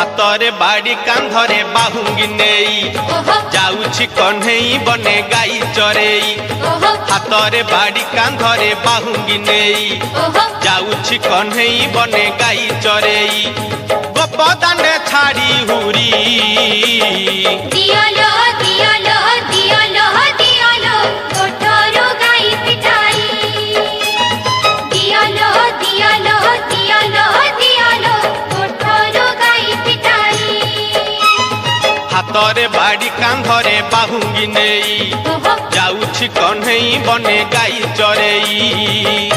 हातरे बाड़ी कांधरे बाहुंगी नेई जाउछि कन्हई बने गाई चरेई हातरे बाड़ी कांधरे बाहुंगी नेई जाउछि कन्हई बने गाई चरेई गोपदाने छाड़ी हुरी दियालो दियालो दियालो दियालो कोठरो गाई पिटाई दियालो दियालो दियालो दियालो कोठरो गाई पिटाई हातरे बाड़ी कांधरे बाहुंगी नेई जाउछि कन्हई बने गाई चरेई।